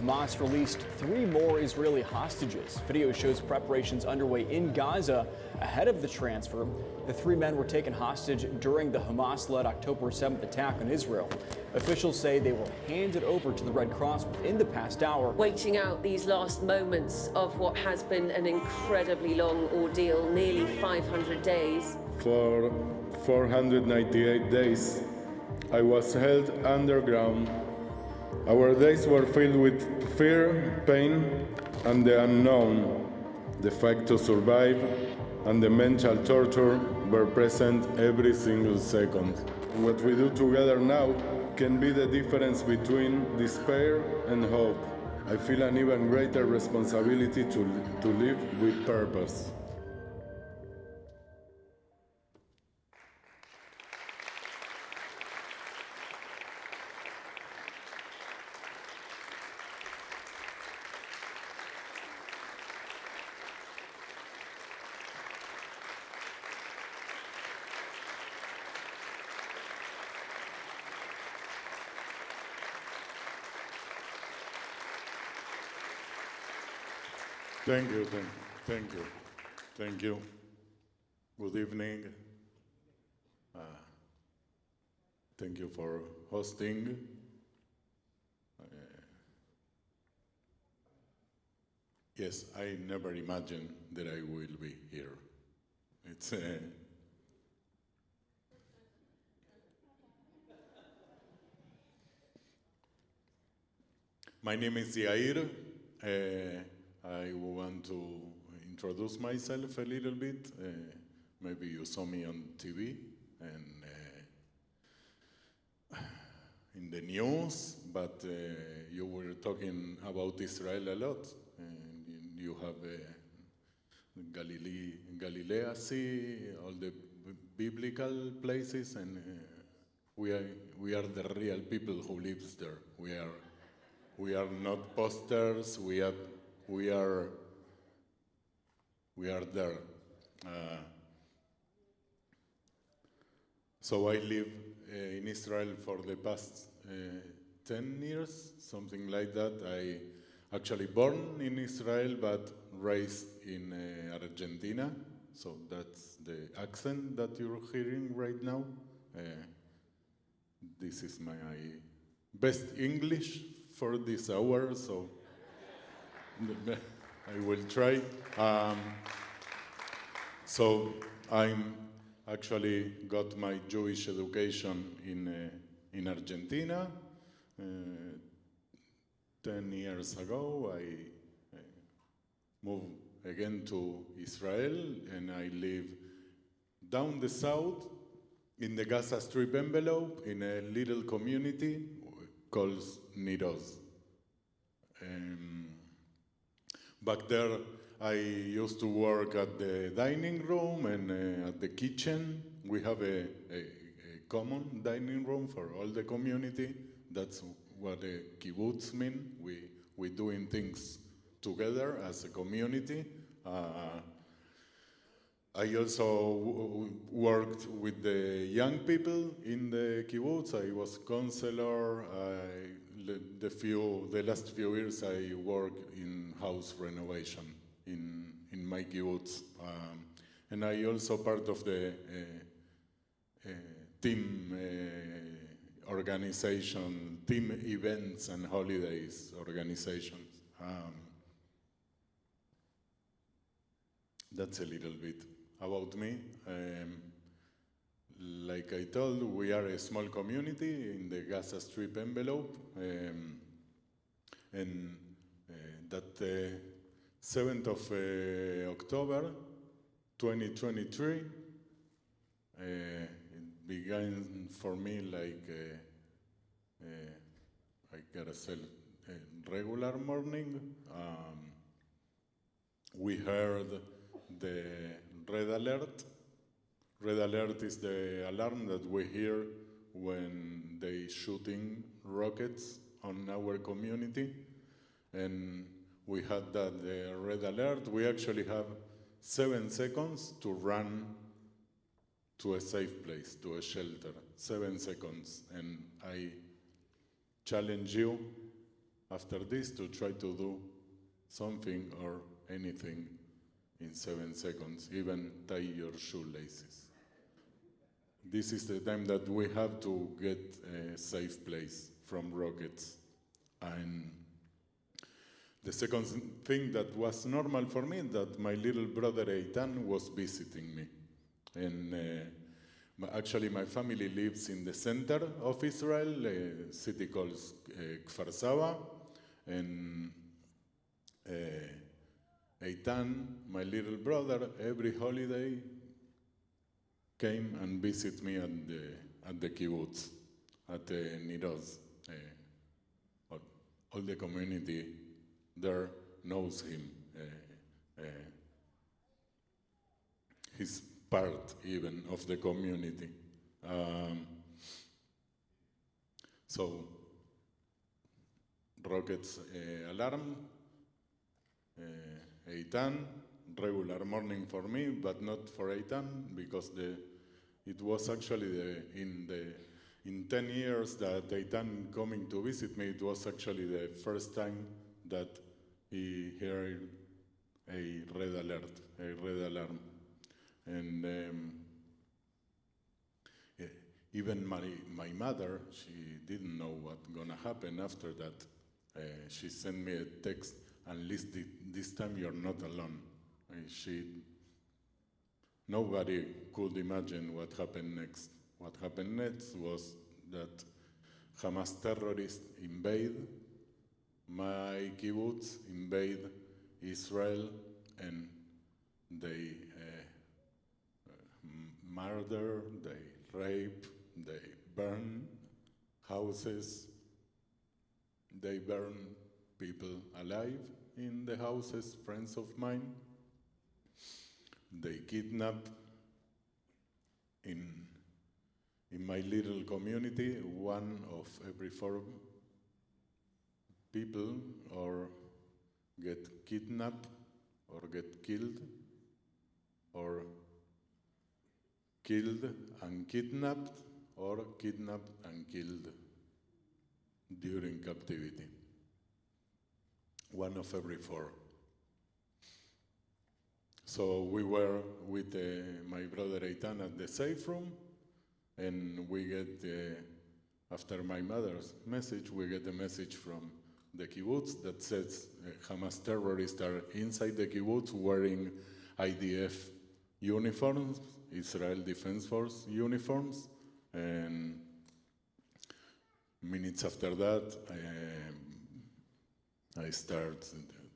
Hamas released 3 more Israeli hostages. Video shows preparations underway in Gaza ahead of the transfer. The 3 men were taken hostage during the Hamas-led October 7th attack on Israel. Officials say they will hand it over to the Red Cross within the past hour. Waiting out these last moments of what has been an incredibly long ordeal, nearly 500 days. For 498 days, I was held underground. Our days were filled with fear, pain, and the unknown. The fight to survive and the mental torture were present every single second. What we do together now can be the difference between despair and hope. I feel an even greater responsibility to live with purpose. Thank you. Good evening. Thank you for hosting. Yes, I never imagined that I will be here. It's My name is Yair. I want to introduce myself a little bit. Maybe you saw me on TV and in the news, but you were talking about Israel a lot. You have Galilee Sea, all the biblical places, and we are the real people who lives there. We are not posters. We are there. So I live in Israel for the past 10 years, something like that. I actually born in Israel, but raised in Argentina. So that's the accent that you're hearing right now. This is my best English for this hour, so I will try. So I'm actually got my Jewish education in Argentina. 10 years ago, I moved again to Israel, and I live down the south in the Gaza Strip envelope in a little community called Niroz. Back there, I used to work at the dining room and at the kitchen. We have a common dining room for all the community. That's what a kibbutz means. We doing things together as a community. I also worked with the young people in the kibbutz. I was counselor. The last few years I worked in house renovation in my kibbutz. And I also part of the team organization, team events and holidays organizations. That's a little bit about me. Like I told, we are a small community in the Gaza Strip envelope, and that 7th of October 2023, it began for me like I gotta say a regular morning. We heard the red alert. Red alert is the alarm that we hear when they shooting rockets on our community. And we had that red alert. We actually have 7 seconds to run to a safe place, to a shelter. 7 seconds. And I challenge you, after this to try to do something or anything in 7 seconds, even tie your shoelaces. This is the time that we have to get a safe place from rockets. And the second thing that was normal for me, that my little brother Eitan was visiting me. And actually my family lives in the center of Israel, a city called Kfar Saba. And Eitan, my little brother, every holiday came and visited me at the kibbutz, at Niroz. All the community there knows him. He's part even of the community. So, rockets alarm, Eitan, regular morning for me, but not for Eitan, because it was actually in 10 years that Eitan coming to visit me, it was actually the first time that he heard a red alert, a red alarm. And even my mother, she didn't know what's gonna happen after that. She sent me a text, at least this time you're not alone. Nobody could imagine what happened next. What happened next was that Hamas terrorists invade my kibbutz, invade Israel, and they murder, they rape, they burn houses, they burn people alive in the houses, friends of mine. They kidnap in my little community, 1 of every 4 people or get kidnapped or get killed or killed and kidnapped or kidnapped and killed during captivity. 1 of every 4. So we were with my brother Eitan at the safe room, and we get, after my mother's message, we get a message from the kibbutz that says Hamas terrorists are inside the kibbutz wearing IDF uniforms, Israel Defense Force uniforms, and minutes after that, I start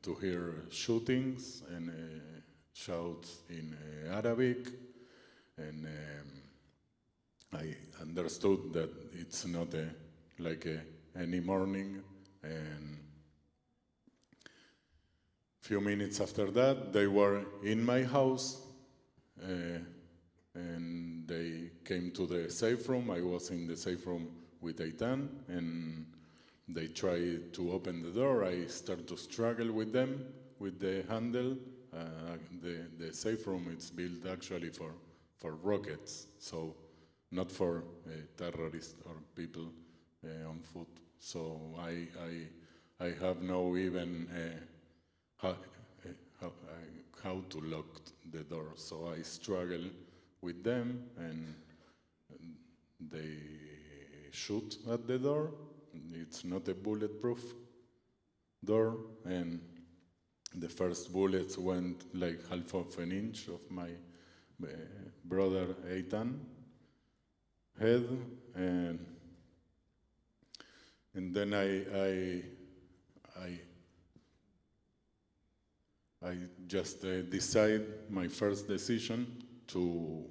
to hear shootings and shouts in Arabic, and I understood that it's not any morning. And few minutes after that, they were in my house, and they came to the safe room. I was in the safe room with Eitan, and they tried to open the door. I started to struggle with them, with the handle. The safe room is built actually for rockets, so not for terrorists or people on foot. So I have no even how to lock the door. So I struggle with them, and they shoot at the door. It's not a bulletproof door, and the first bullets went like half of an inch of my brother Eitan head, and then I just decide my first decision to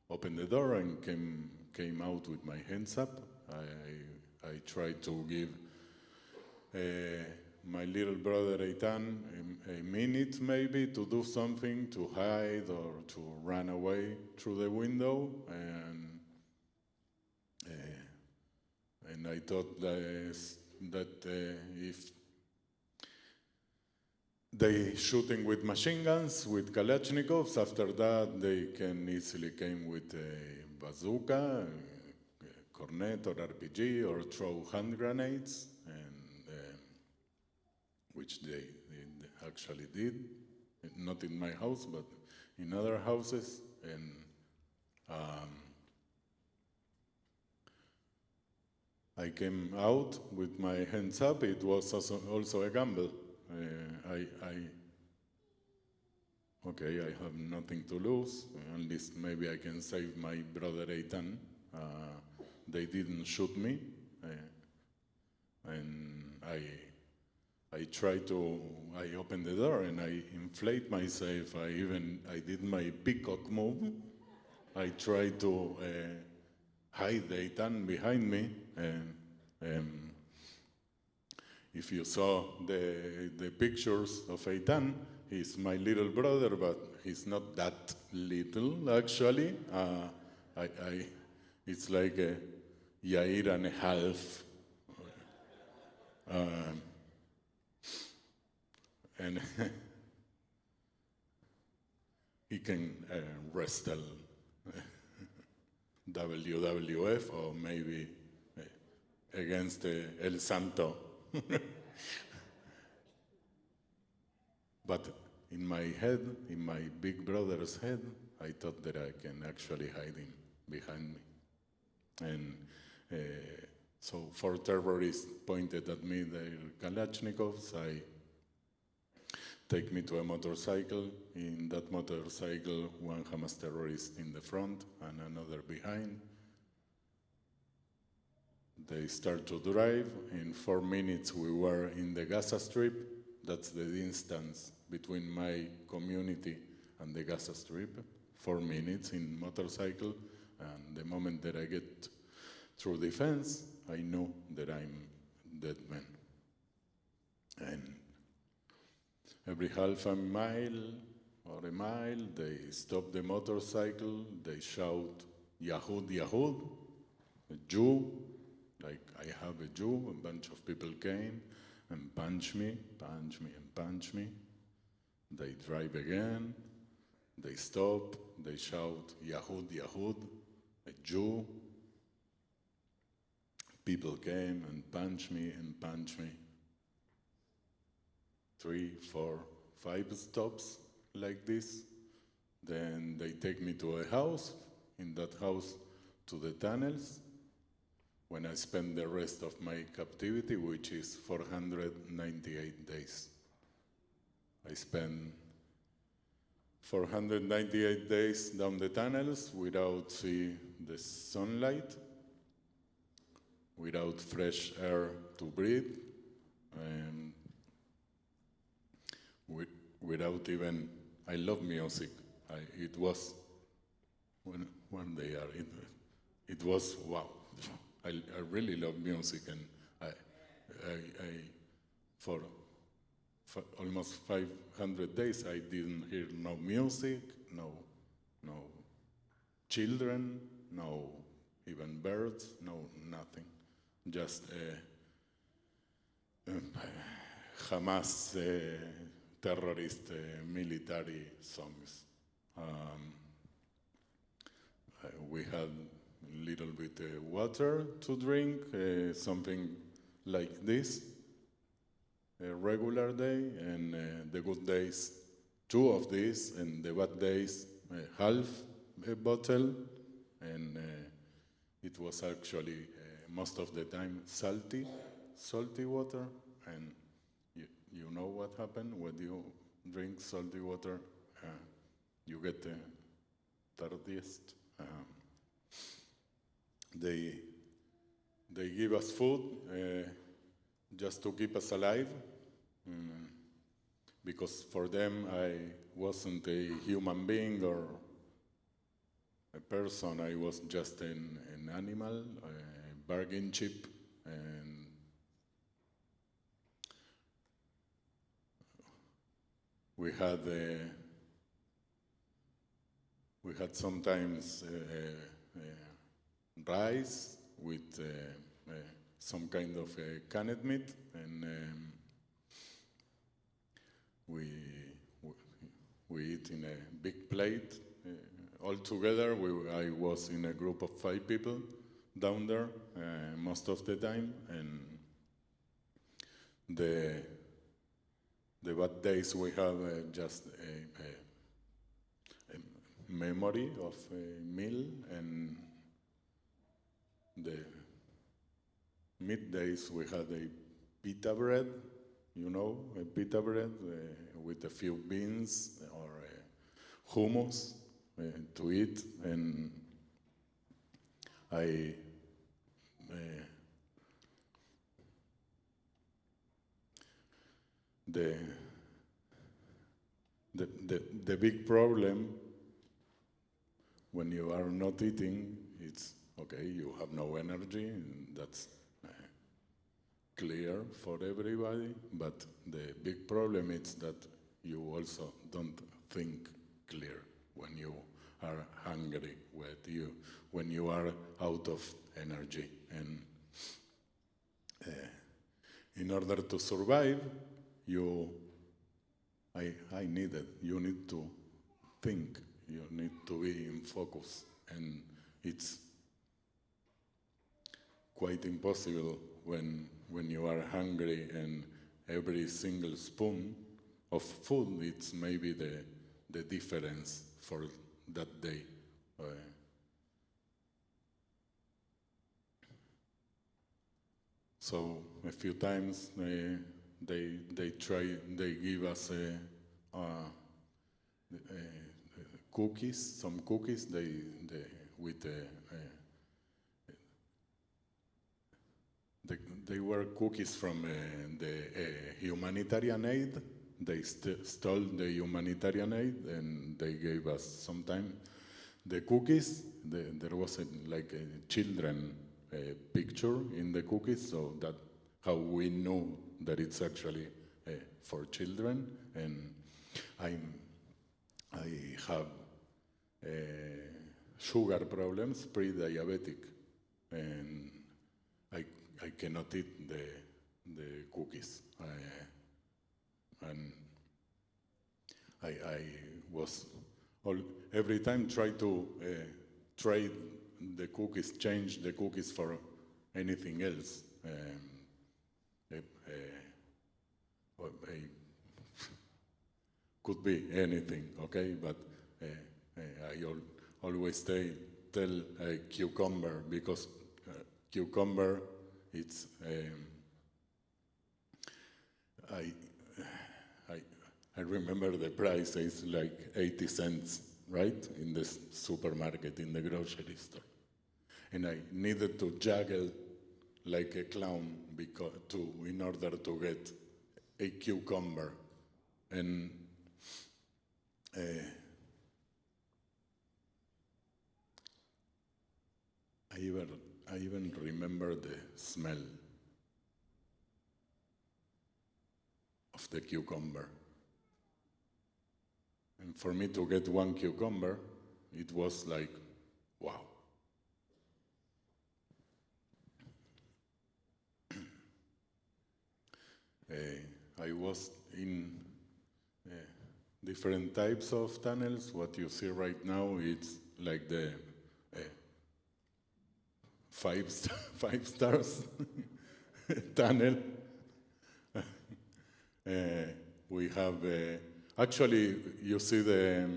open the door and came out with my hands up. I tried to give my little brother Eitan a minute maybe to do something, to hide or to run away through the window, and I thought that if they shooting with machine guns, with Kalashnikovs, after that they can easily come with a bazooka, a cornet or RPG, or throw hand grenades, and which they actually did, not in my house, but in other houses, and I came out with my hands up. It was also a gamble. Okay, I have nothing to lose. At least maybe I can save my brother Eitan. They didn't shoot me, and I opened the door and I inflate myself. I did my peacock move. I tried to hide Eitan behind me. If you saw the pictures of Eitan, he's my little brother, but he's not that little, actually. It's like a Yair and a half. And he can wrestle WWF or maybe against El Santo. But in my head, in my big brother's head, I thought that I can actually hide him behind me. And so 4 terrorists pointed at me their Kalashnikovs. Take me to a motorcycle. In that motorcycle, one Hamas terrorist in the front and another behind. They start to drive. In 4 minutes, we were in the Gaza Strip. That's the distance between my community and the Gaza Strip. 4 minutes in motorcycle. And the moment that I get through the fence, I know that I'm a dead man. And every half a mile or a mile, they stop the motorcycle, they shout, Yahud, Yahud, a Jew, like I have a Jew. A bunch of people came and punched me, and punched me. They drive again, they stop, they shout, Yahud, Yahud, a Jew. People came and punched me. 3, 4, 5 stops like this. Then they take me to a house, in that house to the tunnels, when I spend the rest of my captivity, which is 498 days. I spend 498 days down the tunnels without seeing the sunlight, without fresh air to breathe, and without even, I love music. It was, one day, it was, wow. I really love music, and for almost 500 days, I didn't hear no music, no children, no even birds, no nothing. Just Hamas terrorist military songs. We had a little bit water to drink, something like this, a regular day, and the good days, 2 of these, and the bad days, half a bottle, and it was actually most of the time salty water, and you know what happened when you drink salty water, you get thirstiest. They give us food just to keep us alive, because for them I wasn't a human being or a person. I was just an animal, a bargain chip, and we had sometimes rice with some kind of canned meat, and we eat in a big plate all together. I was in a group of 5 people down there most of the time, and the bad days we have just a memory of a meal, and the middays we had a pita bread, you know, a pita bread with a few beans or hummus to eat, and the big problem when you are not eating, it's okay, you have no energy, and that's clear for everybody, but the big problem is that you also don't think clear when you are hungry, when you are out of energy. And in order to survive, you need to think, you need to be in focus, and it's quite impossible when you are hungry and every single spoon of food, it's maybe the difference for that day. So a few times they give us cookies, some cookies. They were cookies from the humanitarian aid. They stole the humanitarian aid, and they gave us sometime the cookies. There was like a children picture in the cookies, so that how we know that it's actually for children. And I have sugar problems, pre-diabetic, and I cannot eat the cookies. And I was every time try to trade the cookies, change the cookies for anything else. Could be anything, okay? But I always tell a cucumber, because cucumber, it's I remember the price is like 80 cents, right? In the supermarket, in the grocery store. And I needed to juggle like a clown in order to get a cucumber. And I even remember the smell of the cucumber. And for me to get one cucumber, it was like, wow. I was in different types of tunnels. What you see right now, it's like the 5 stars tunnel. We have, actually, you see the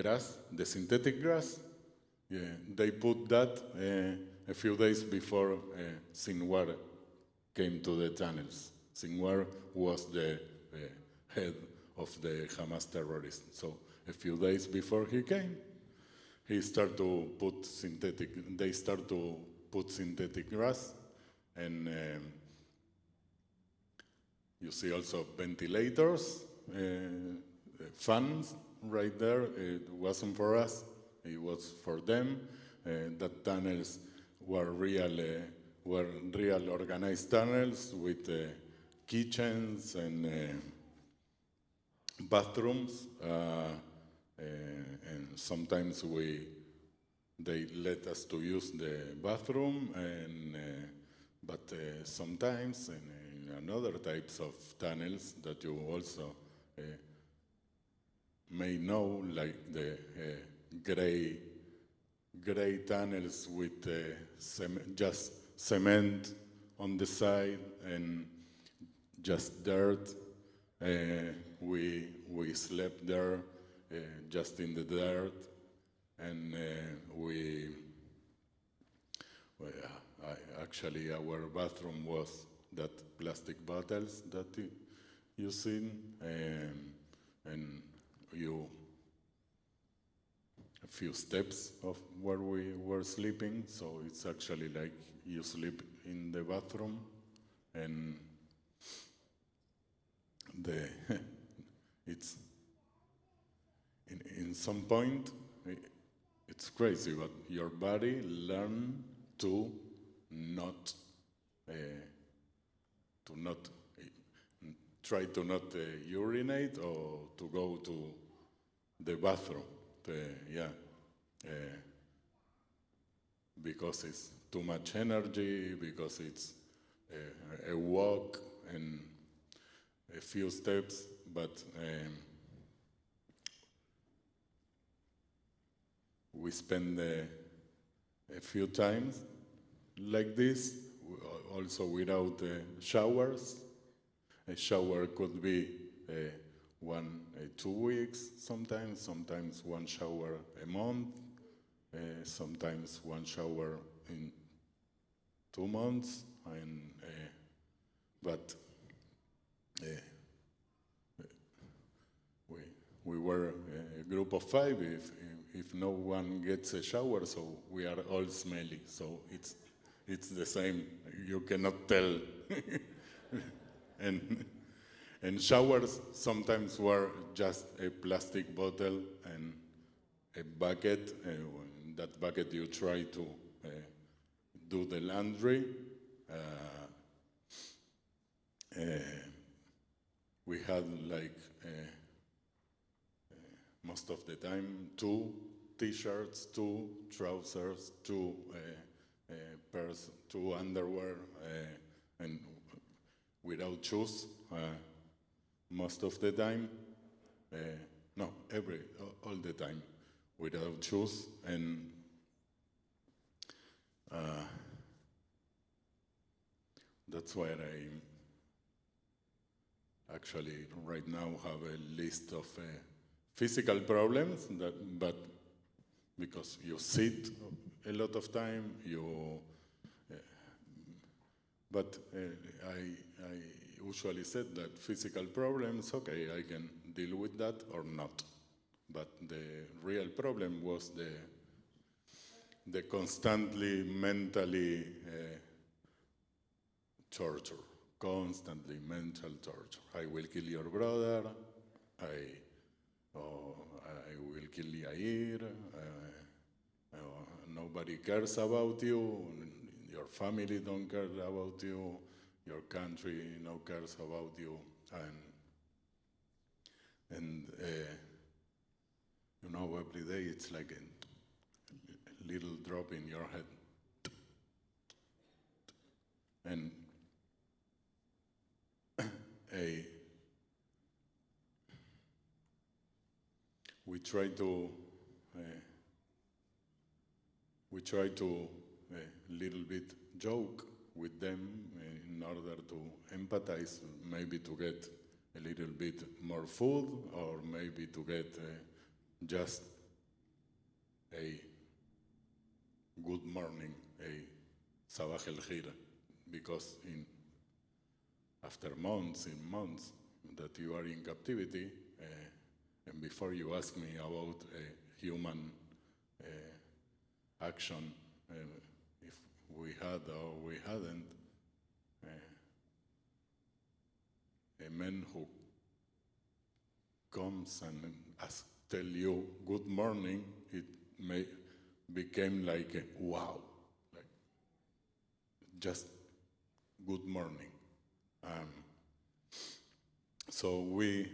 grass, the synthetic grass. Yeah, they put that a few days before Sinwar came to the tunnels. Sinwar was the head of the Hamas terrorists. So a few days before he came, they start to put synthetic grass, and you see also ventilators, fans right there. It wasn't for us, it was for them. That tunnels were real organized tunnels with kitchens and bathrooms. And sometimes they let us to use the bathroom, and but sometimes in another types of tunnels that you also may know, like the gray tunnels with just cement on the side, and just dirt. We slept there, just in the dirt, and actually our bathroom was that plastic bottles that you seen, and a few steps of where we were sleeping, so it's actually like you sleep in the bathroom, and it's in some point it's crazy, but your body learn to not try to not urinate or to go to the bathroom, because it's too much energy, because it's a walk and a few steps, but we spend a few times like this, also without showers. A shower could be 2 weeks sometimes one shower a month, sometimes one shower in 2 months, and but we were a group of 5. If no one gets a shower, so we are all smelly. So it's the same. You cannot tell. And showers sometimes were just a plastic bottle and a bucket. In that bucket you try to do the laundry. We had like most of the time 2 t-shirts, 2 trousers, 2 pairs, 2 underwear, and without shoes most of the time. No, all the time without shoes, and that's why I actually right now have a list of physical problems, but because you sit a lot of time, but I usually said that physical problems, okay, I can deal with that or not. But the real problem was the constantly mentally torture, constantly mental torture. I will kill your brother, I will kill Yair, nobody cares about you, your family don't care about you, your country no cares about you, and you know, every day it's like a little drop in your head. And we try to little bit joke with them in order to empathize, maybe to get a little bit more food, or maybe to get just a good morning, a Sabah el Khir, because after months that you are in captivity, and before you ask me about human action, if we had or we hadn't, a man who comes and tell you good morning, it became like a wow, like just good morning. So we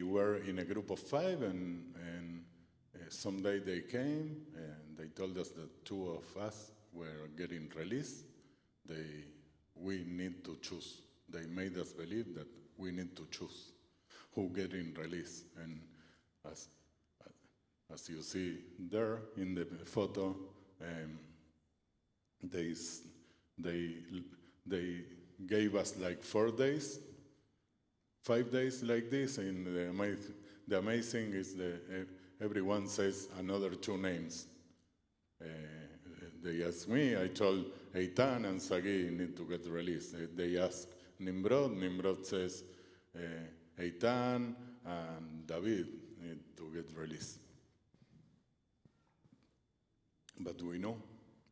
were in a group of 5, and someday they came and they told us that 2 of us were getting released. We need to choose. They made us believe that we need to choose who getting released. And as you see there in the photo, they gave us like 4 days, 5 days like this, and the amazing is everyone says another 2 names. They asked me, I told Eitan and Sagi need to get released. They asked Nimrod says Eitan and David need to get released. But we know,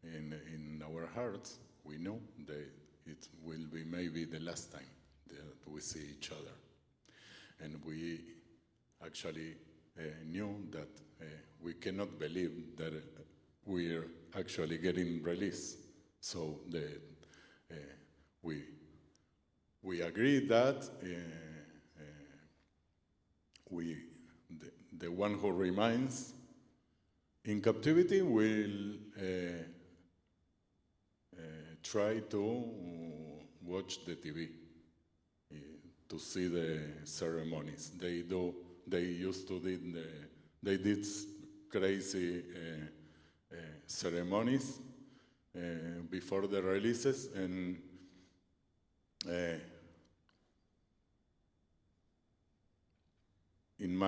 in our hearts, we know that it will be maybe the last time that we see each other. And we actually knew that we cannot believe that we're actually getting released. So we agreed that the one who remains in captivity will try to watch the TV to see the ceremonies. They used to they did crazy ceremonies before the releases, and in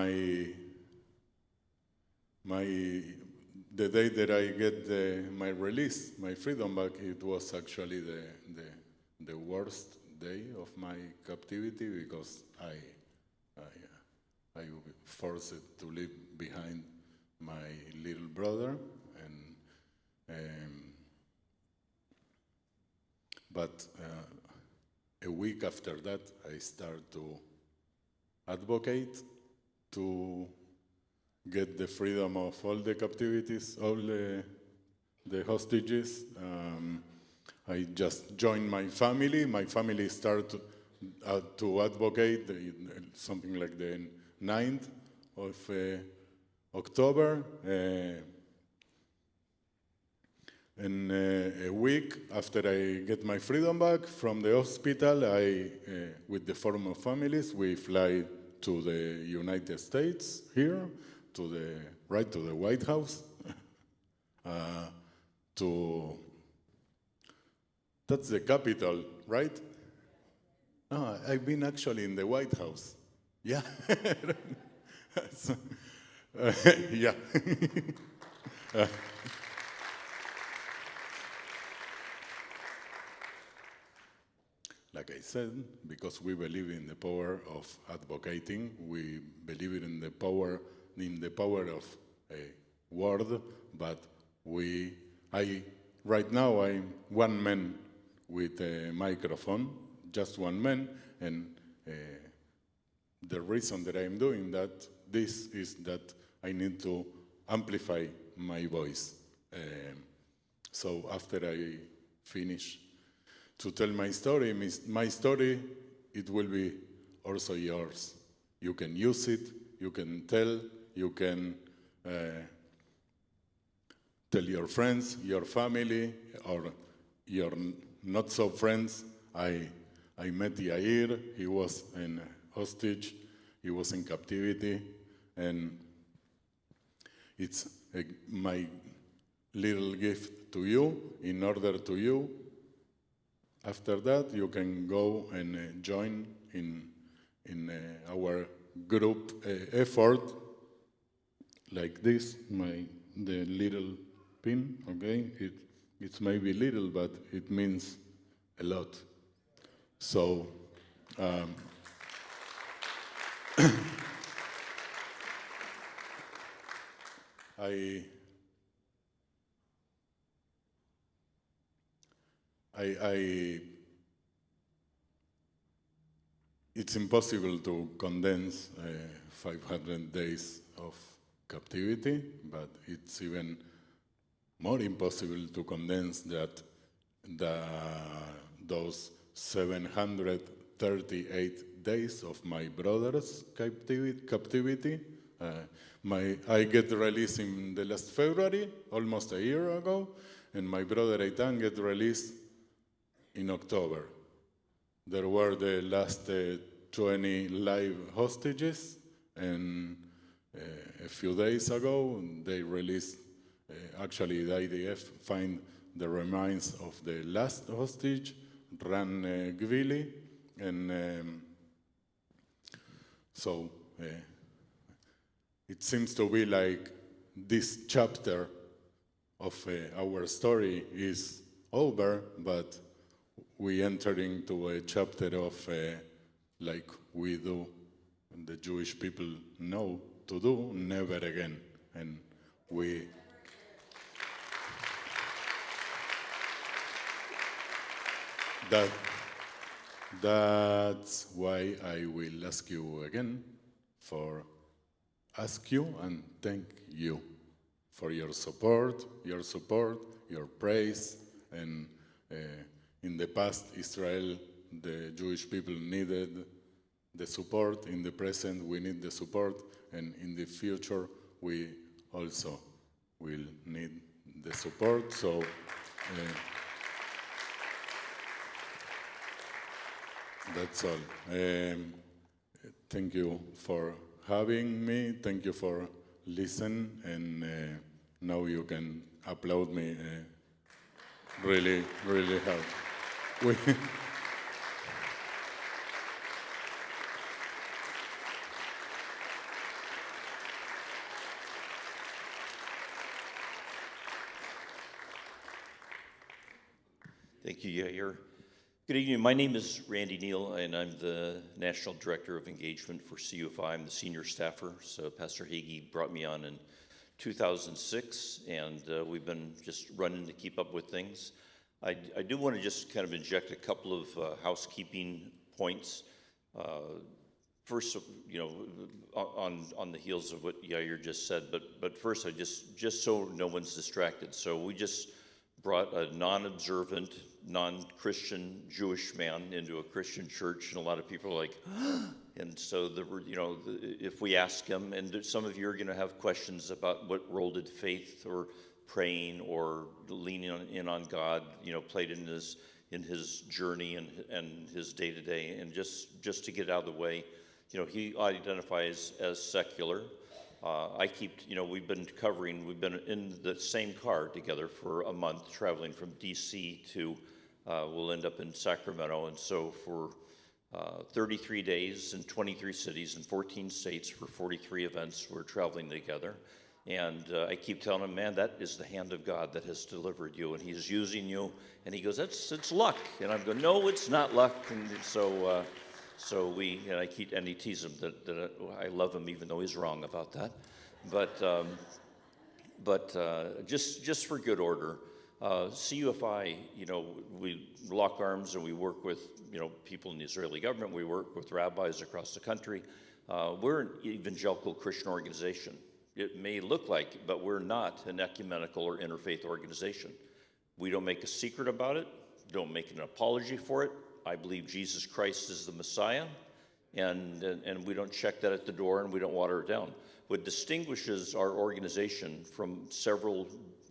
the day that I get my release, my freedom back, it was actually the worst day of my captivity, because I forced to leave behind my little brother, but a week after that, I started to advocate to get the freedom of all the captivities, all the hostages. I just joined my family. My family started to advocate something like the 9th of October. And a week after I get my freedom back from the hospital, with the Forum of Families, we fly to the United States here, right to the White House, that's the Capitol, right? No, I've been actually in the White House. Yeah. So, yeah. Like I said, because we believe in the power of advocating, we believe in the power of a word, but right now I'm one man with a microphone, just one man, and the reason that I'm doing that, this is that I need to amplify my voice. So after I finish to tell my story, it will be also yours. You can use it, you can tell, you can tell your friends, your family, or your not so friends. I met Yair, he was in hostage, he was in captivity, and it's my little gift to you, in order to you. After that, you can go and join in our group effort, like this, the little pin, okay? It's maybe little, but it means a lot. So, it's impossible to condense 500 days of captivity, but it's even more impossible to condense those 738 days of my brother's captivity. I get released in the last February, almost a year ago, and my brother Eitan get released in October. There were the last 20 live hostages, and a few days ago they released, actually the IDF find the remains of the last hostage, Ran Gvili, and so it seems to be like this chapter of our story is over, but we enter into a chapter of like we do, the Jewish people know to do, never again. And that's why I will ask you again ask you and thank you for your support, your praise, and in the past, Israel, the Jewish people needed the support. In the present, we need the support, and in the future, we also will need the support. So that's all. Thank you for having me. Thank you for listening, and now you can applaud me really, really hard. Thank you, Yair. Good evening. My name is Randy Neal, and I'm the National Director of Engagement for CUFI. I'm the senior staffer. So Pastor Hagee brought me on in 2006, and we've been just running to keep up with things. I do want to just kind of inject a couple of housekeeping points. First, you know, on the heels of what Yair just said, but first, I just so no one's distracted. So we just brought a non-observant, non-Christian Jewish man into a Christian church, and a lot of people are like, and so if we ask him, and some of you are going to have questions about what role did faith or praying or leaning in on God, played in his journey and his day to day, and just to get out of the way, he identifies as secular. We've been in the same car together for a month, traveling from DC to, we'll end up in Sacramento. And so for 33 days in 23 cities and 14 states for 43 events, we're traveling together. And I keep telling him, man, that is the hand of God that has delivered you, and he's using you. And he goes, it's luck. And I'm going, no, it's not luck. And so, he teases him that I love him even though he's wrong about that. But just for good order, CUFI, we lock arms and we work with, people in the Israeli government. We work with rabbis across the country. We're an evangelical Christian organization. It may look like, but we're not an ecumenical or interfaith organization. We don't make a secret about it. Don't make an apology for it. I believe Jesus Christ is the Messiah, and we don't check that at the door, and we don't water it down. What distinguishes our organization from several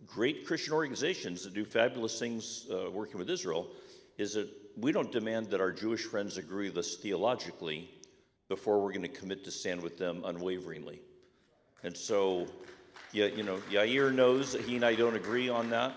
great Christian organizations that do fabulous things working with Israel is that we don't demand that our Jewish friends agree with us theologically before we're going to commit to stand with them unwaveringly. And so, Yair knows that he and I don't agree on that.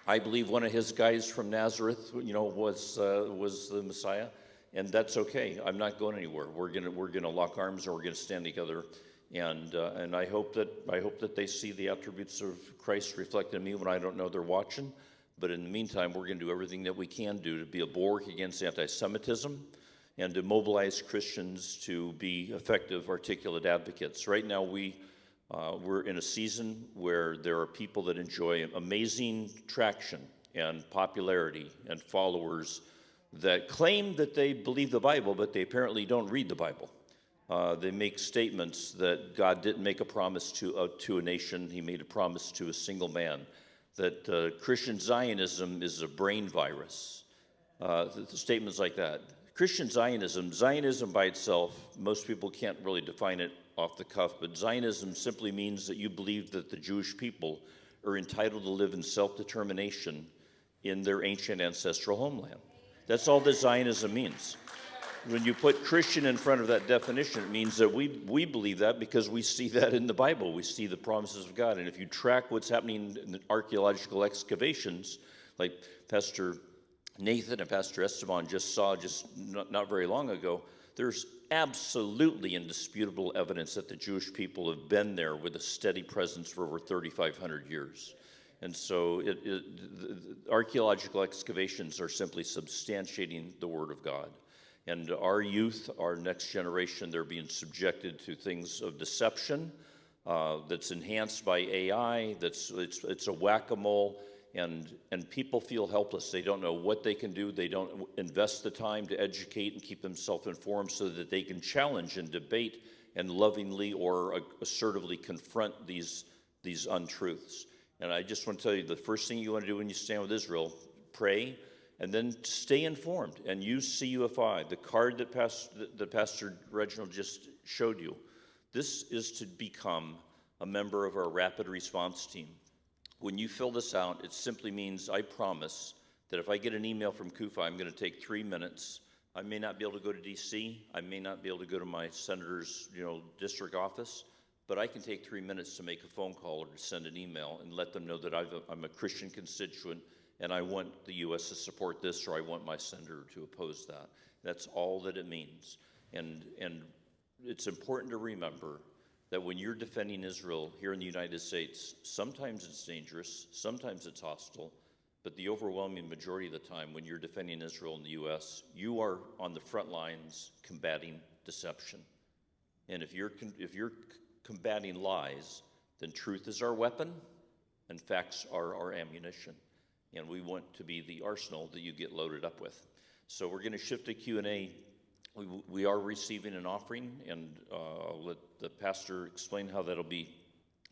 I believe one of his guys from Nazareth, was the Messiah, and that's okay. I'm not going anywhere. We're gonna lock arms, and we're gonna stand together. And I hope that they see the attributes of Christ reflected in me when I don't know they're watching. But in the meantime, we're gonna do everything that we can do to be a bulwark against anti-Semitism, and to mobilize Christians to be effective, articulate advocates. Right now, we're in a season where there are people that enjoy amazing traction and popularity and followers that claim that they believe the Bible, but they apparently don't read the Bible. They make statements that God didn't make a promise to a nation. He made a promise to a single man, that Christian Zionism is a brain virus. Statements like that. Christian Zionism by itself, most people can't really define it off the cuff, but Zionism simply means that you believe that the Jewish people are entitled to live in self-determination in their ancient ancestral homeland. That's all that Zionism means. when you put Christian in front of that definition, it means that we believe that because we see that in the Bible. We see the promises of God. And if you track what's happening in the archaeological excavations, like Pastor Nathan and Pastor Esteban just saw not very long ago, there's absolutely indisputable evidence that the Jewish people have been there with a steady presence for over 3,500 years. And so archaeological excavations are simply substantiating the Word of God. And our youth, our next generation, they're being subjected to things of deception that's enhanced by AI, it's a whack-a-mole, and people feel helpless. They don't know what they can do. They don't invest the time to educate and keep themselves informed so that they can challenge and debate and lovingly or assertively confront these untruths. And I just want to tell you, the first thing you want to do when you stand with Israel, pray, and then stay informed and use CUFI, the card that Pastor Reginald just showed you. This is to become a member of our rapid response team. When you fill this out, it simply means I promise that if I get an email from CUFI, I'm going to take 3 minutes. I may not be able to go to DC. I may not be able to go to my senator's district office, but I can take 3 minutes to make a phone call or to send an email and let them know that I'm a Christian constituent and I want the U.S. to support this, or I want my senator to oppose that. That's all that it means. And it's important to remember that when you're defending Israel here in the United States, sometimes it's dangerous, sometimes it's hostile, but the overwhelming majority of the time when you're defending Israel in the U.S., you are on the front lines combating deception. And if you're combating lies, then truth is our weapon and facts are our ammunition. And we want to be the arsenal that you get loaded up with. So we're going to shift to Q&A. We are receiving an offering, and I'll let the pastor explain how that'll be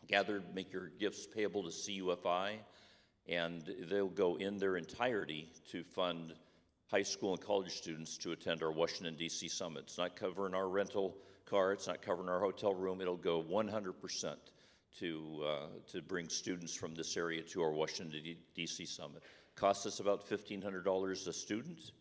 gathered. Make your gifts payable to CUFI, and they'll go in their entirety to fund high school and college students to attend our Washington, D.C. summit. It's not covering our rental car, it's not covering our hotel room. It'll go 100% to bring students from this area to our Washington, D.C. summit. Costs us about $1,500 a student,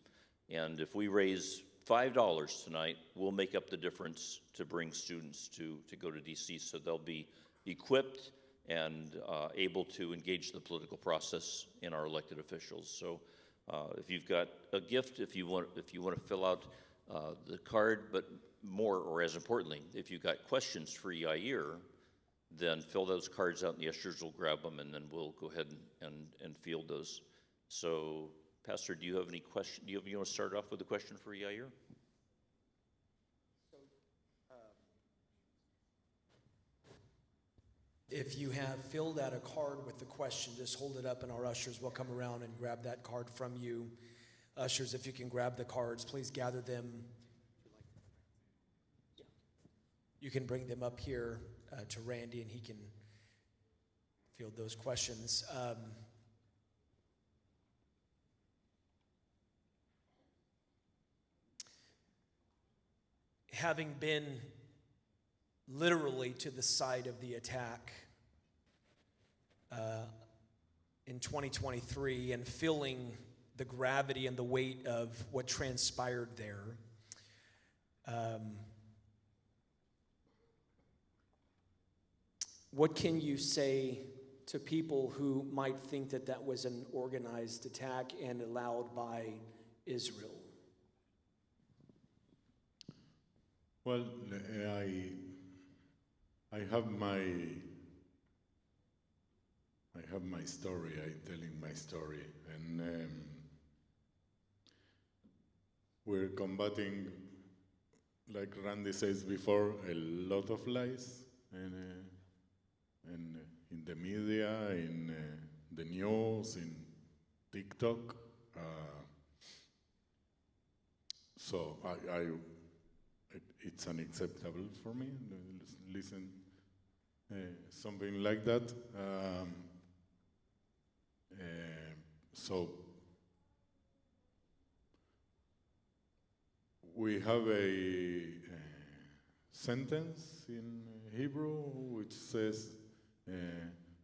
and if we raise $5 tonight, we'll make up the difference to bring students to go to D.C. so they'll be equipped and able to engage the political process in our elected officials. So if you've got a gift, if you want to fill out the card, but more, or as importantly, if you've got questions for Yair, then fill those cards out and the ushers will grab them, and then we'll go ahead and field those. So, Pastor, do you have any question? You want to start off with a question for Yair? If you have filled out a card with the question, just hold it up and our ushers will come around and grab that card from you. Ushers, if you can grab the cards, please gather them. You can bring them up here to Randy and he can field those questions. Having been literally to the site of the attack in 2023 and feeling the gravity and the weight of what transpired there, what can you say to people who might think that that was an organized attack and allowed by Israel? Well, I have my story. I'm telling my story, and we're combating, like Randy says before, a lot of lies, and in the media, in the news, in TikTok. So it's unacceptable for me to listen something like that. So we have a sentence in Hebrew which says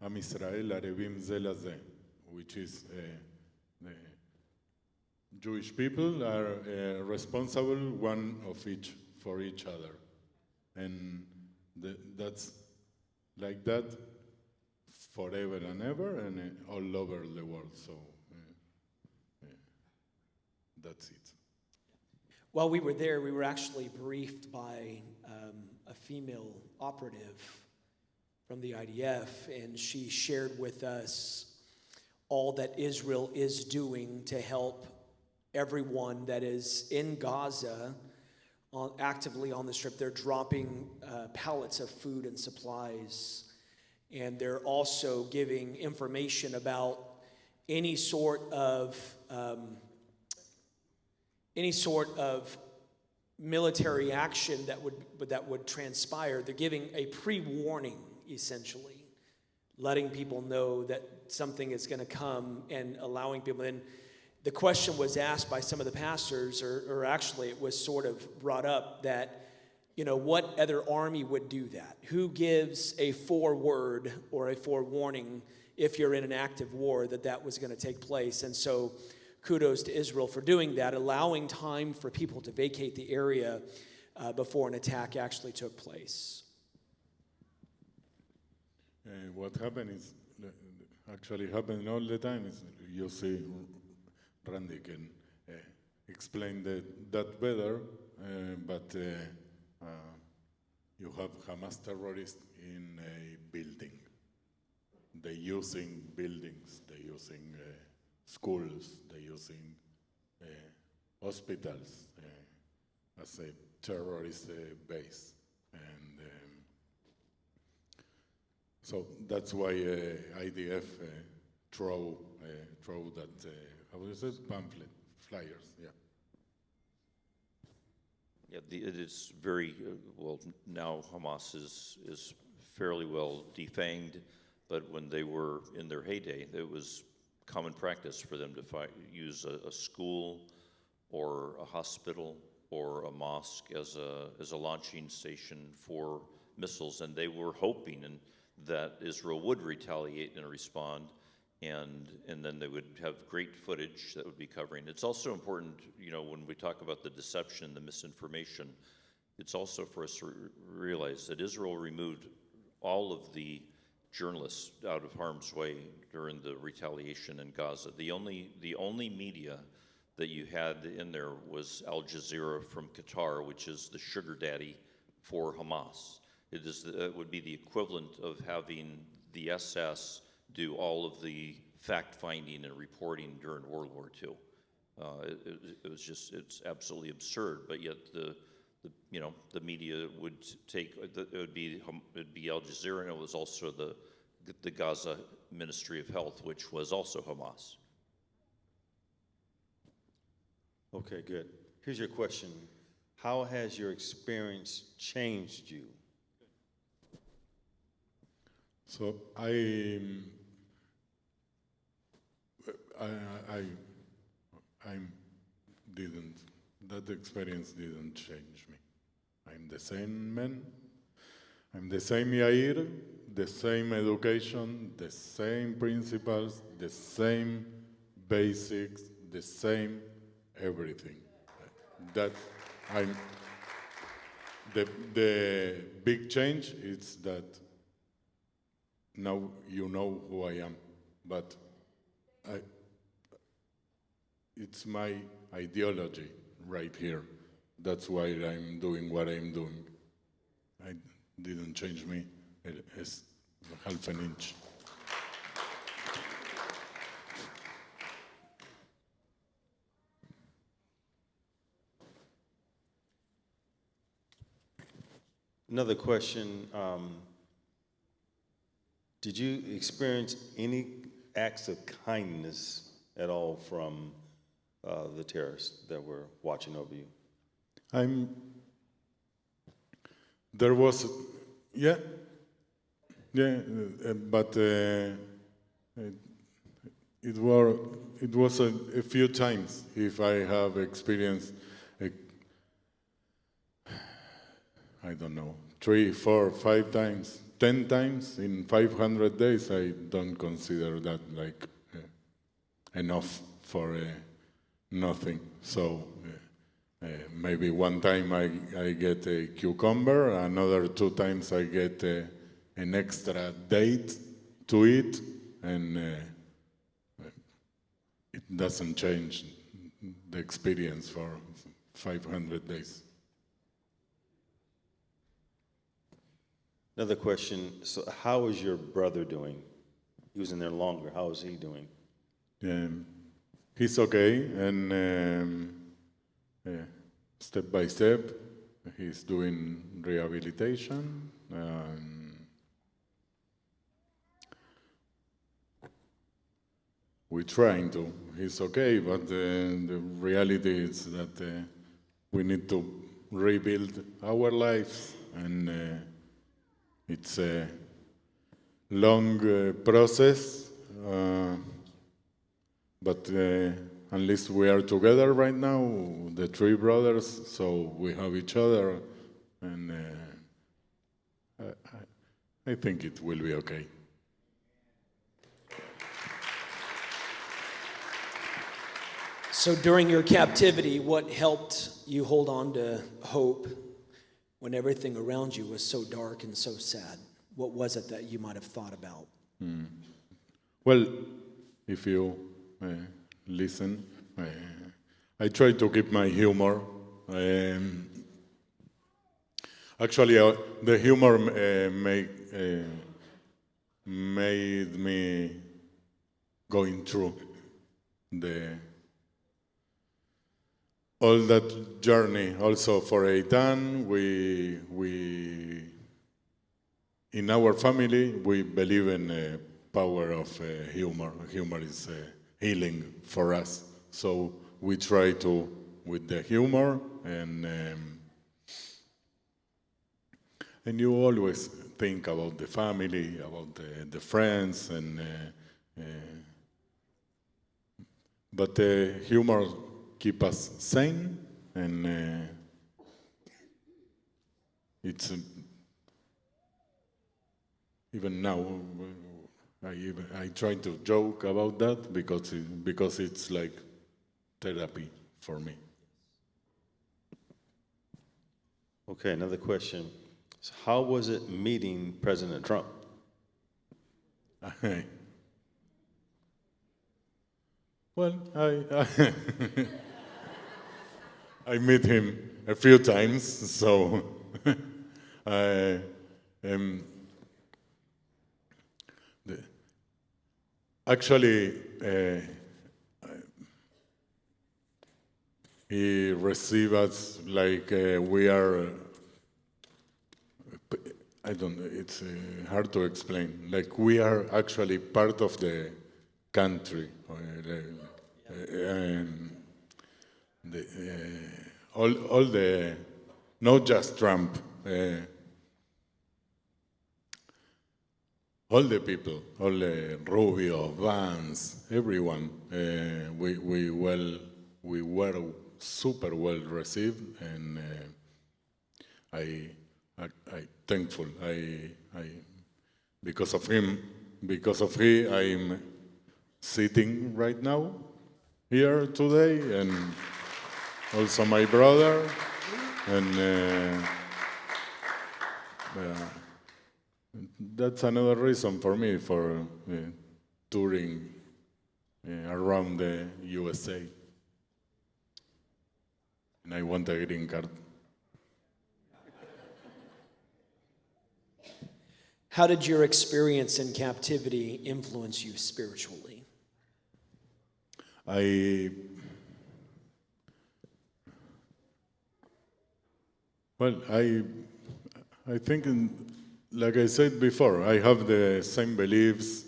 Am Israel Arevim Ze Laze, which is Jewish people are responsible one of each for each other, and that's like that forever and ever, and all over the world. So that's it. While we were there, we were actually briefed by a female operative from the IDF, and she shared with us all that Israel is doing to help everyone that is in Gaza actively on the strip. They're dropping pallets of food and supplies, and they're also giving information about any sort of military action that would transpire. They're giving a pre-warning, essentially, letting people know that something is going to come and allowing people in. The question was asked by some of the pastors, or actually it was sort of brought up that, what other army would do that? Who gives a foreword or a forewarning if you're in an active war that was going to take place? And so kudos to Israel for doing that, allowing time for people to vacate the area before an attack actually took place. What happened is, actually happening all the time, is you see Randy can explain that better, but you have Hamas terrorists in a building. They're using buildings, they're using schools, they're using hospitals as a terrorist base. And so that's why IDF throw that, how is it, pamphlet, flyers, yeah. Yeah, it is very, well, now Hamas is fairly well defanged, but when they were in their heyday, it was common practice for them to use a school or a hospital or a mosque as a launching station for missiles, and they were hoping that Israel would retaliate and respond, and then they would have great footage that would be covering. It's also important, when we talk about the deception, the misinformation, it's also for us to realize that Israel removed all of the journalists out of harm's way during the retaliation in Gaza. The only media that you had in there was Al Jazeera from Qatar, which is the sugar daddy for Hamas. It would be the equivalent of having the SS do all of the fact-finding and reporting during World War II. It's absolutely absurd, but yet the media would take, it'd be Al Jazeera, and it was also the Gaza Ministry of Health, which was also Hamas. Okay, good. Here's your question. How has your experience changed you? So that experience didn't change me. I'm the same man, I'm the same Yair, the same education, the same principles, the same basics, the same everything. That the big change is that now you know who I am, but it's my ideology right here. That's why I'm doing what I'm doing. I didn't change me as half an inch. Another question. Did you experience any acts of kindness at all from the terrorists that were watching over you? There was, but it was a few times. If I have experienced, I don't know, 3, 4, 5 times, 10 times in 500 days, I don't consider that like enough for nothing. So maybe one time I get a cucumber, another 2 times I get an extra date to eat, and it doesn't change the experience for 500 days. Another question. So, how is your brother doing? He was in there longer. How is he doing? He's okay, and step by step, he's doing rehabilitation. We're trying to. He's okay, but the reality is that we need to rebuild our lives, and it's a long process. But at least we are together right now, the 3 brothers, so we have each other, and I think it will be okay. So during your captivity, what helped you hold on to hope when everything around you was so dark and so sad? What was it that you might have thought about? Well, if you listen, I try to keep my humor. Actually, the humor made me going through all that journey. Also for Eitan, we in our family we believe in the power of humor. Humor is healing for us, so we try to with the humor, and you always think about the family, about the friends, and but the humor keep us sane, and it's even now I try to joke about that because it's like therapy for me. Okay, another question. So how was it meeting President Trump? Well, I met him a few times, so actually he received us like we are. I don't know. It's hard to explain. Like we are actually part of the country. All the, not just Trump, all the people, all the Rubio, Vance, everyone, we were super well received, and I thankful. Because of him, I'm sitting right now here today, and also my brother, and that's another reason for me for touring around the USA. And I want a green card. How did your experience in captivity influence you spiritually? I think, like I said before, I have the same beliefs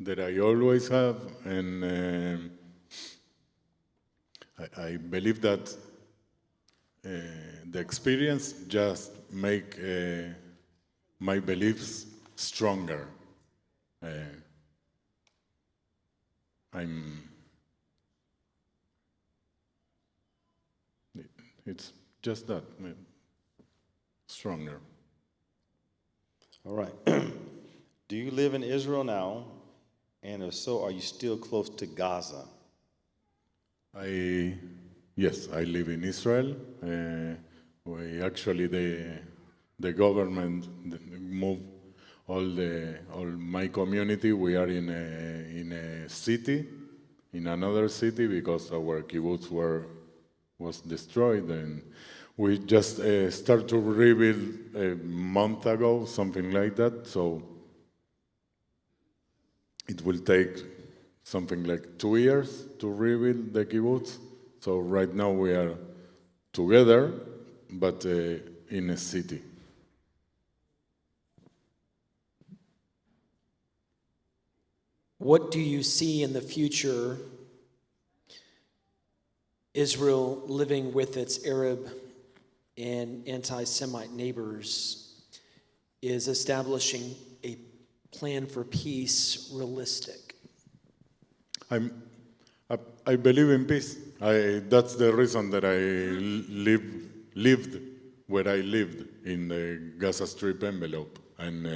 that I always have, and I believe that the experience just make my beliefs stronger. It's just that, stronger. All right. Do you live in Israel now? And if so, are you still close to Gaza? Yes, I live in Israel. We actually the government moved all my community. We are in a city, in another city, because our kibbutz was destroyed, and we just start to rebuild a month ago, something like that. So it will take something like 2 years to rebuild the kibbutz. So right now we are together, but in a city. What do you see in the future, Israel living with its Arab and anti-Semite neighbors? Is establishing a plan for peace realistic? I believe in peace. That's the reason that I lived where I lived, in the Gaza Strip envelope. And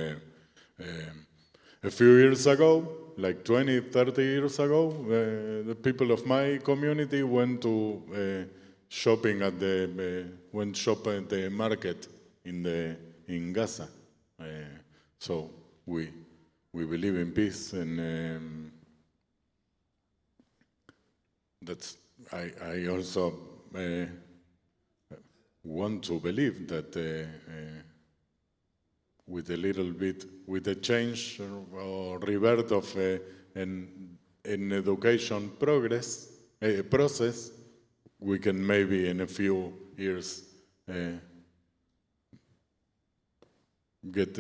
a few years ago, like 20, 30 years ago, the people of my community went to shopping at the market in Gaza. So we believe in peace, and that's I also want to believe that with a little bit, with a change or revert of an education process, we can maybe in a few years get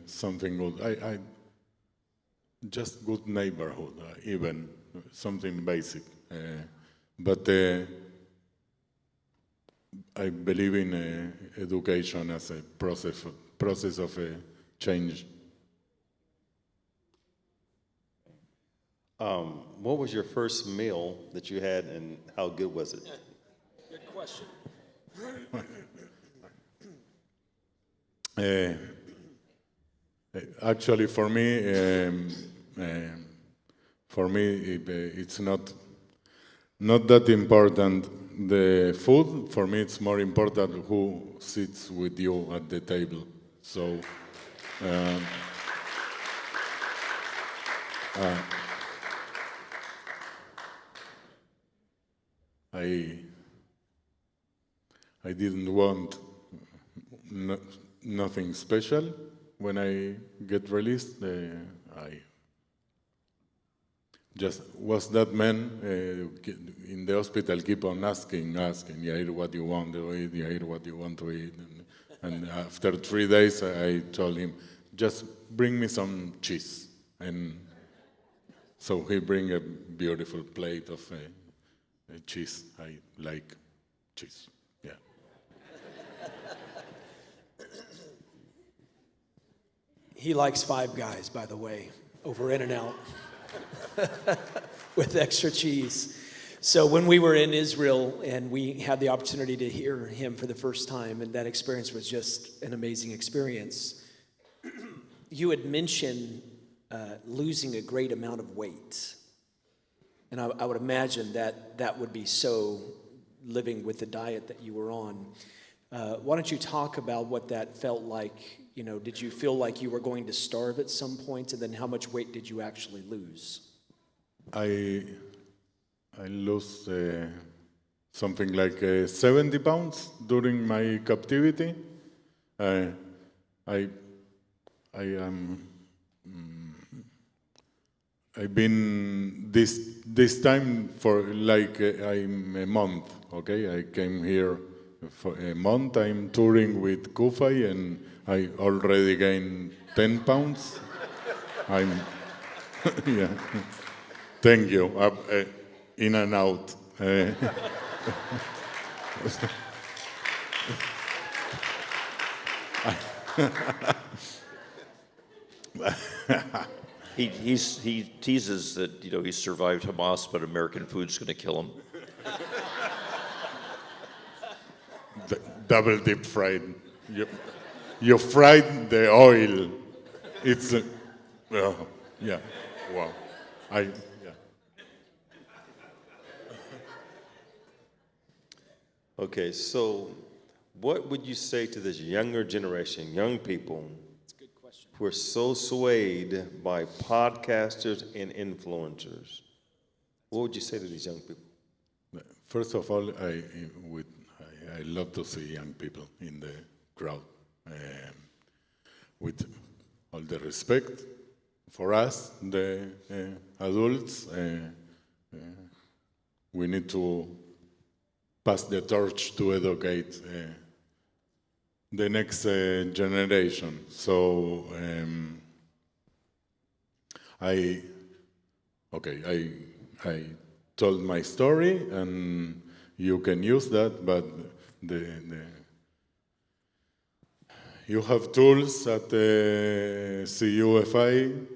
something good. I just good neighborhood, even something basic. But I believe in education as a process of change. What was your first meal that you had, and how good was it? Good question. Actually, for me, it's not that important. The food, for me, it's more important who sits with you at the table. So, I didn't want nothing special when I get released. I just was that man in the hospital keep on asking, Yair, what do you want to eat? Yair, what do you want to eat? And after 3 days, I told him, just bring me some cheese. And so he bring a beautiful plate of cheese. I like cheese, yeah. He likes Five Guys, by the way, over In-N-Out. With extra cheese. So when we were in Israel and we had the opportunity to hear him for the first time, and that experience was just an amazing experience, you had mentioned losing a great amount of weight. And I would imagine that would be so, living with the diet that you were on. Why don't you talk about what that felt like? You know, did you feel like you were going to starve at some point? And then how much weight did you actually lose? I lost something like 70 pounds during my captivity. I've been this time for like I'm a month. Okay, I came here for a month. I'm touring with CUFI, and I already gained 10 pounds. Yeah. Thank you. In and out. He teases that he survived Hamas, but American food's going to kill him. Double deep fried. You fried the oil. It's yeah. Wow. Okay, so what would you say to this younger generation, young people, who are so swayed by podcasters and influencers? What would you say to these young people? First of all, I love to see young people in the crowd. With all the respect for us, the adults, we need to pass the torch to educate the next generation. So I told my story, and you can use that, but you have tools at CUFI,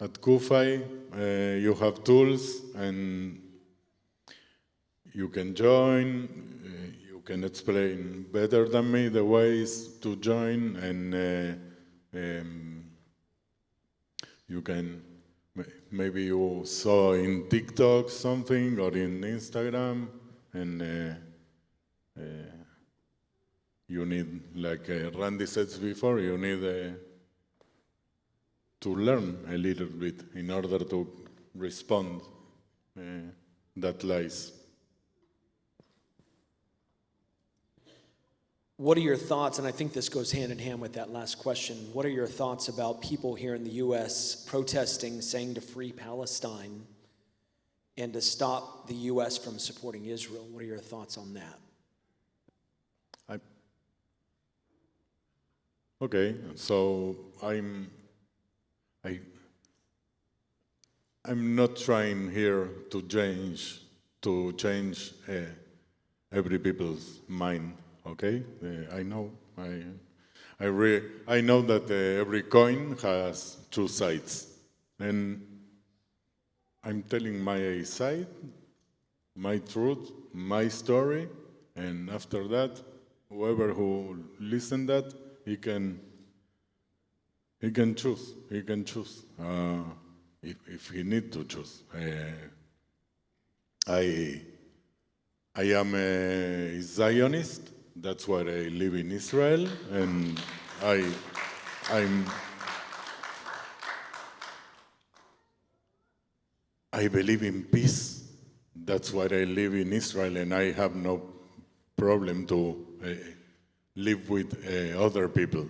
at CUFI, you have tools, and you can join, you can explain better than me the ways to join, and you can, maybe you saw in TikTok something, or in Instagram, and you need, like Randy said before, you need to learn a little bit in order to respond that lies. What are your thoughts, and I think this goes hand in hand with that last question, what are your thoughts about people here in the U.S. protesting, saying to free Palestine and to stop the U.S. from supporting Israel? What are your thoughts on that? Okay, so I'm not trying here to change every people's mind. Okay, I know I know that every coin has two sides, and I'm telling my side, my truth, my story, and after that, whoever who listen that, he can choose. He can choose if he need to choose. I am a Zionist. That's why I live in Israel, and I believe in peace. That's why I live in Israel, and I have no problem to live with other people.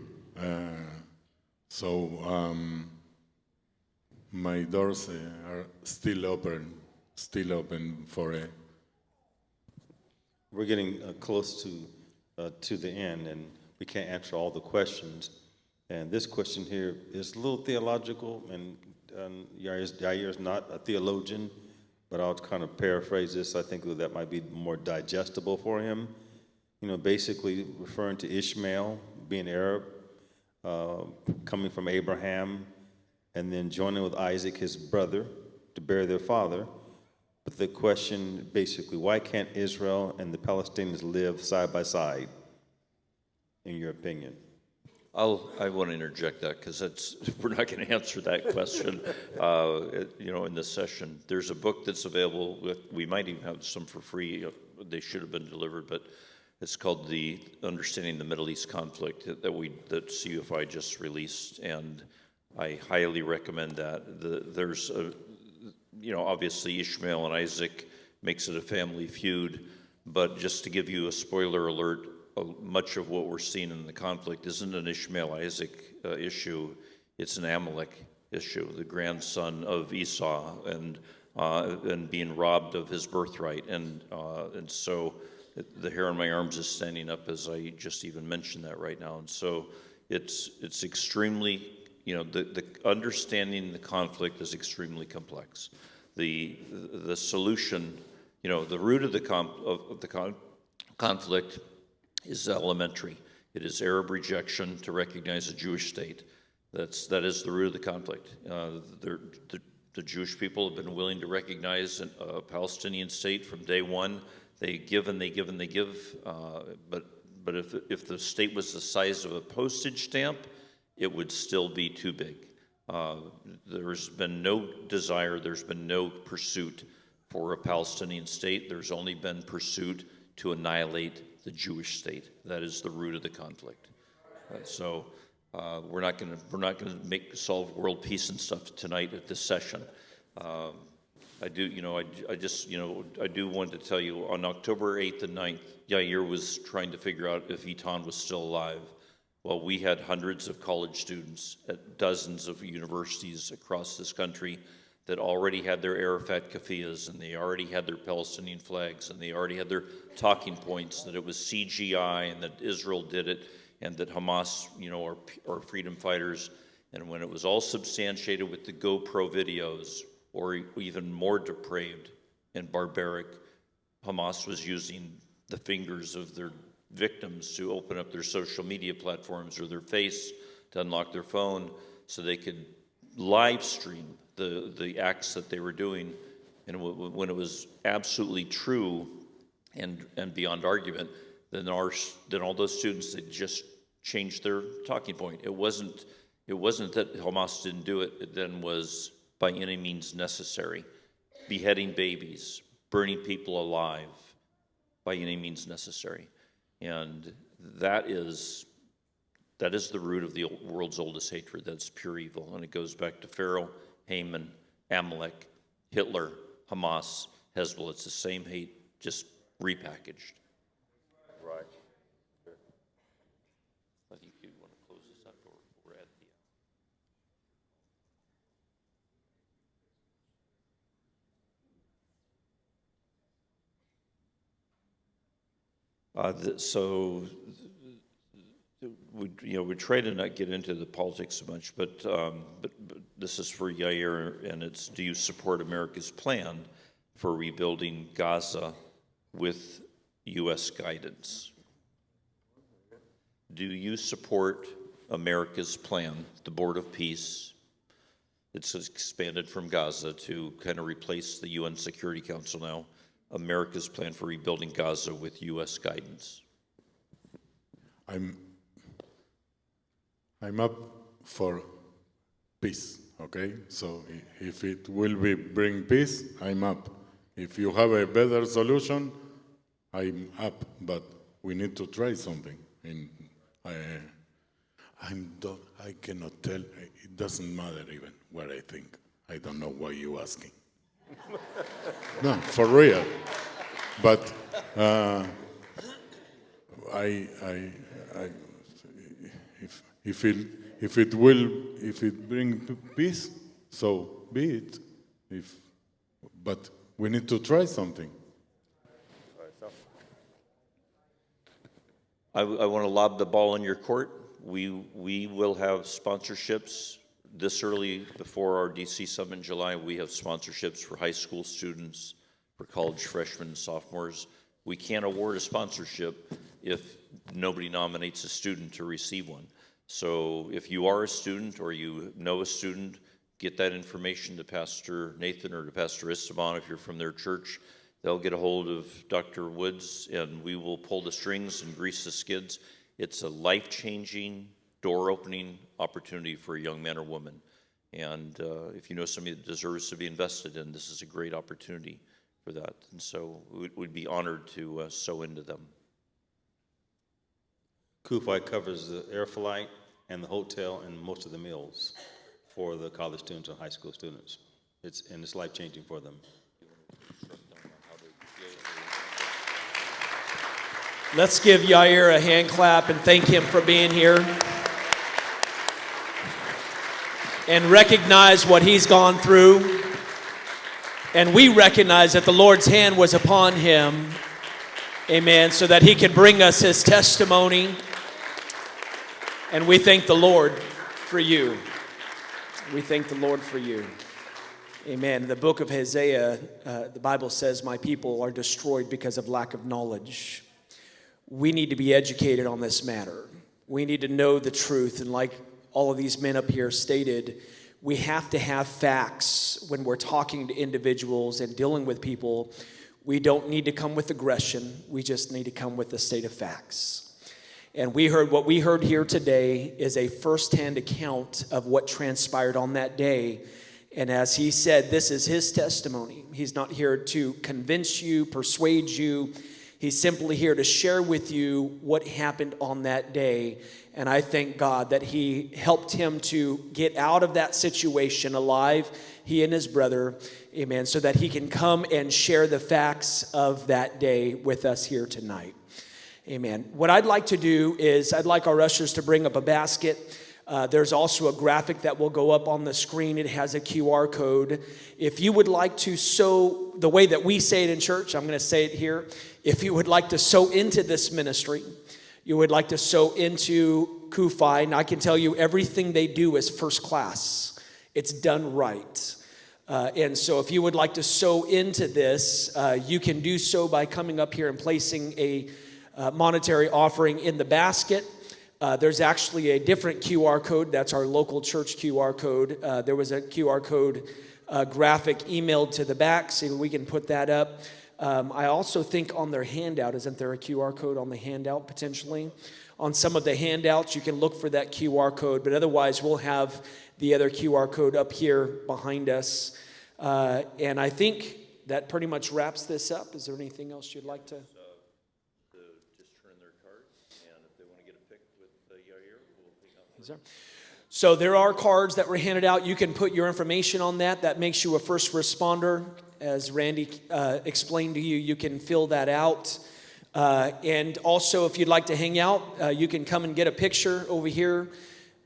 So my doors are still open for a. We're getting close to the end, and we can't answer all the questions. And this question here is a little theological, and Yair is not a theologian, but I'll kind of paraphrase this. I think that might be more digestible for him. You know, basically referring to Ishmael being Arab, coming from Abraham, and then joining with Isaac, his brother, to bury their father. But the question basically, why can't Israel and the Palestinians live side by side, in your opinion? I want to interject that because we're not going to answer that question, in this session. There's a book that's available. We might even have some for free. They should have been delivered, but it's called "The Understanding the Middle East Conflict" that CUFI just released, and I highly recommend that. There's obviously Ishmael and Isaac makes it a family feud, but just to give you a spoiler alert, much of what we're seeing in the conflict isn't an Ishmael-Isaac issue, it's an Amalek issue, the grandson of Esau, and being robbed of his birthright. And so the hair on my arms is standing up as I just even mentioned that right now. And so it's extremely, the understanding the conflict is extremely complex. The solution, the root of the conflict is elementary. It is Arab rejection to recognize a Jewish state. That is the root of the conflict. The Jewish people have been willing to recognize a Palestinian state from day one. They give and they give and they give. But if the state was the size of a postage stamp, it would still be too big. There's been no desire, there's been no pursuit for a Palestinian state. There's only been pursuit to annihilate the Jewish state. That is the root of the conflict. So we're not going to solve world peace and stuff tonight at this session. I do want to tell you, on October 8th and 9th, Yair was trying to figure out if Eitan was still alive. Well, we had hundreds of college students at dozens of universities across this country that already had their Arafat kafiyas, and they already had their Palestinian flags, and they already had their talking points that it was CGI and that Israel did it, and that Hamas, are freedom fighters. And when it was all substantiated with the GoPro videos, or even more depraved and barbaric, Hamas was using the fingers of their victims to open up their social media platforms or their face to unlock their phone so they could live stream the acts that they were doing. And when it was absolutely true and beyond argument, then all those students, they just changed their talking point. It wasn't that Hamas didn't do it. It then was by any means necessary, beheading babies, burning people alive, by any means necessary. And that is the root of the world's oldest hatred. That's pure evil. And it goes back to Pharaoh, Haman, Amalek, Hitler, Hamas, Hezbollah. It's the same hate, just repackaged. Right. I think you want to close this up, or we're at the So we try to not get into the politics so much, but this is for Yair, and it's: do you support America's plan for rebuilding Gaza with U.S. guidance? Do you support America's plan, the Board of Peace? It's expanded from Gaza to kind of replace the UN Security Council now. America's plan for rebuilding Gaza with U.S. guidance. I'm up for peace, okay? So if it will bring peace, I'm up. If you have a better solution, I'm up. But we need to try something. And I cannot tell. It doesn't matter even what I think. I don't know why you're asking. No, for real. But if it bring peace, so be it. But we need to try something. I want to lob the ball in your court. We will have sponsorships this early before our DC Summit in July. We have sponsorships for high school students, for college freshmen and sophomores. We can't award a sponsorship if nobody nominates a student to receive one. So if you are a student or you know a student, get that information to Pastor Nathan or to Pastor Esteban if you're from their church. They'll get a hold of Dr. Woods, and we will pull the strings and grease the skids. It's a life-changing, door-opening opportunity for a young man or woman. And if you know somebody that deserves to be invested in, this is a great opportunity for that. And so we'd be honored to sow into them. CUFI covers the air flight and the hotel and most of the meals for the college students and high school students. It's life-changing for them. Let's give Yair a hand clap and thank him for being here. And recognize what he's gone through. And we recognize that the Lord's hand was upon him. Amen. So that he could bring us his testimony. And we thank the Lord for you. We thank the Lord for you. Amen. In the book of Hosea, the Bible says, "My people are destroyed because of lack of knowledge." We need to be educated on this matter. We need to know the truth. And like all of these men up here stated, we have to have facts when we're talking to individuals and dealing with people. We don't need to come with aggression. We just need to come with the state of facts. And what we heard here today is a firsthand account of what transpired on that day. And as he said, this is his testimony. He's not here to convince you, persuade you. He's simply here to share with you what happened on that day. And I thank God that he helped him to get out of that situation alive, he and his brother, amen, so that he can come and share the facts of that day with us here tonight. Amen. What I'd like to do is I'd like our ushers to bring up a basket. There's also a graphic that will go up on the screen. It has a QR code. If you would like to sow, the way that we say it in church, I'm going to say it here. If you would like to sow into this ministry, you would like to sow into CUFI, and I can tell you everything they do is first class. It's done right. And so if you would like to sow into this, you can do so by coming up here and placing a monetary offering in the basket. There's actually a different QR code. That's our local church QR code. There was a QR code graphic emailed to the back, so we can put that up. I also think on their handout, isn't there a QR code on the handout potentially? On some of the handouts, you can look for that QR code, but otherwise we'll have the other QR code up here behind us. And I think that pretty much wraps this up. Is there anything else you'd like to? Just turn their cards, and if they want to get a pic with Yair, we'll pick up. So there are cards that were handed out. You can put your information on that. That makes you a first responder. As Randy explained to you, you can fill that out. And also, if you'd like to hang out, you can come and get a picture over here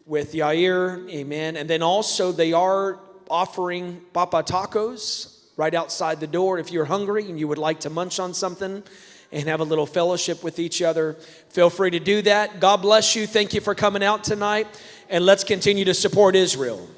with Yair. Amen. And then also, they are offering papa tacos right outside the door. If you're hungry and you would like to munch on something and have a little fellowship with each other, feel free to do that. God bless you. Thank you for coming out tonight. And let's continue to support Israel.